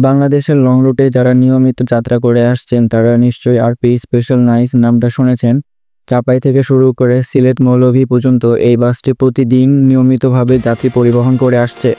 বাংলাদেশের লং রুটে যারা নিয়মিত যাত্রা করে আসছেন তারা নিশ্চয়ই আরপি স্পেশাল নাইস নামটা শুনেছেন। চাপাই থেকে শুরু করে সিলেট মৌলভী পর্যন্ত এই বাসটি প্রতিদিন নিয়মিতভাবে যাত্রী পরিবহন করে আসছে।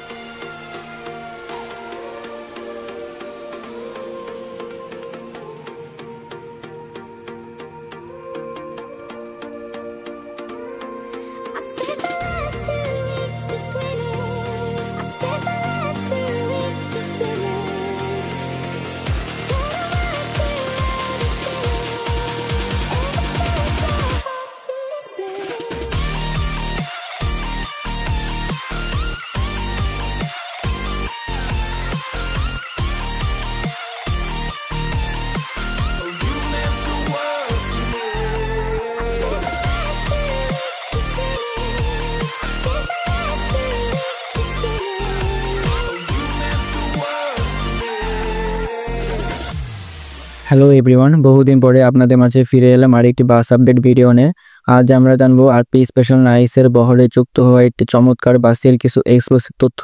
হ্যালো এভরিওয়ান, বহুদিন পরে আপনাদের মাঝে ফিরে এলাম আরেকটি বাস আপডেট ভিডিও নিয়ে। আজ আমরা জানবো আরপি স্পেশাল নাইসের বহরে যুক্ত হওয়া একটি চমৎকার বাসের কিছু এক্সক্লুসিভ তথ্য।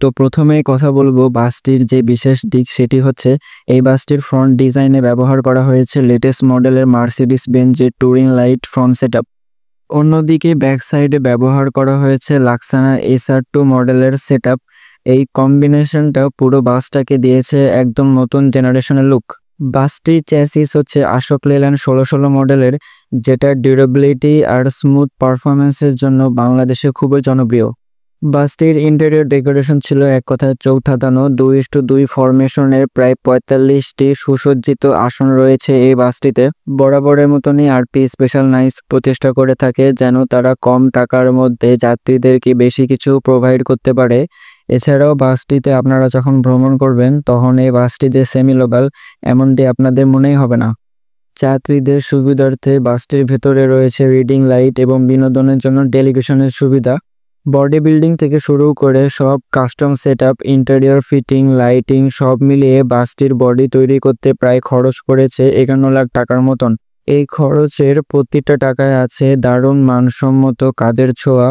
তো প্রথমে কথা বলবো বাসটির যে বিশেষ দিক, সেটি হচ্ছে এই বাসটির ফ্রন্ট ডিজাইনে ব্যবহার করা হয়েছে লেটেস্ট মডেলের মার্সিডিস বেঞ্জের টুরিং লাইট ফ্রন্ট সেটআপ। অন্যদিকে ব্যাক সাইডে ব্যবহার করা হয়েছে লাক্সানা SR2 মডেলের সেটআপ। এই কম্বিনেশনটা পুরো বাসটাকে দিয়েছে একদম নতুন জেনারেশনের লুক। বাসটির চ্যাসিস হচ্ছে আশোক লেল্যান্ড 1616 মডেলের, যেটা ডিউরেবিলিটি আর স্মুথ পারফরমেন্সের জন্য বাংলাদেশে খুবই জনপ্রিয়। বাসটির ইন্টেরিয়র ডেকোরেশন ছিল এক কথায় চোখ ধাঁধানো। 2:2 ফরমেশনের প্রায় 45টি সুসজ্জিত আসন রয়েছে এই বাসটিতে। বরাবরের মতনই আরপি স্পেশাল নাইস প্রচেষ্টা করে থাকে যেন তারা কম টাকার মধ্যে যাত্রীদেরকে বেশি কিছু প্রোভাইড করতে পারে। এছাড়াও বাসটিতে আপনারা যখন ভ্রমণ করবেন তখন এই বাসটিতে সেমি লোকাল এমনটি আপনাদের মনেই হবে না। যাত্রীদের সুবিধার্থে বাসটির ভেতরে রয়েছে রিডিং লাইট এবং বিনোদনের জন্য ডেলিগেশনের সুবিধা। বডি বিল্ডিং থেকে শুরু করে সব custom setup, interior fitting, lighting সব মিলিয়ে বাসটির বডি তৈরি করতে প্রায় খরচ পড়েছে 51 লাখ টাকার মতন। এই খরচের প্রতিটা টাকায় আছে দারুণ মানসম্মত কাজের ছোঁয়া।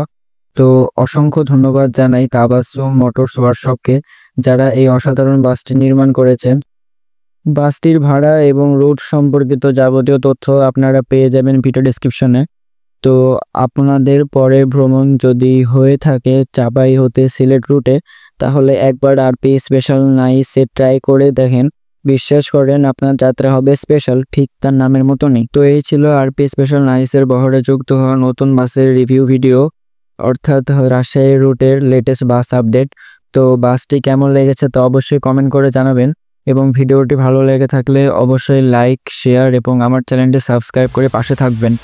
তো অসংখ্য ধন্যবাদ জানাই তাবাসসুম মোটরস ওয়ার্কশপকে, যারা এই অসাধারণ বাসটি নির্মাণ করেছেন। বাসটির ভাড়া এবং রুট সম্পর্কিত যাবতীয় তথ্য আপনারা পেয়ে যাবেন ভিডিও ডেসক্রিপশনে। তো আপনাদের পরের ভ্রমণ যদি হয়ে থাকে চাপাই হতে সিলেট রুটে, তাহলে একবার আরপি স্পেশাল নাইসে ট্রাই করে দেখেন। বিশ্বাস করেন আপনার যাত্রা হবে স্পেশাল, ঠিক তার নামের মতনই। তো এই ছিল আরপি স্পেশাল নাইসের বহরে যুক্ত হওয়া নতুন বাসের রিভিউ ভিডিও, অর্থাৎ রাজশাহী রুটের লেটেস্ট বাস আপডেট। তো বাসটি কেমন লেগেছে তা অবশ্যই কমেন্ট করে জানাবেন, এবং ভিডিওটি ভালো লেগে থাকলে অবশ্যই লাইক, শেয়ার এবং আমার চ্যানেলটি সাবস্ক্রাইব করে পাশে থাকবেন।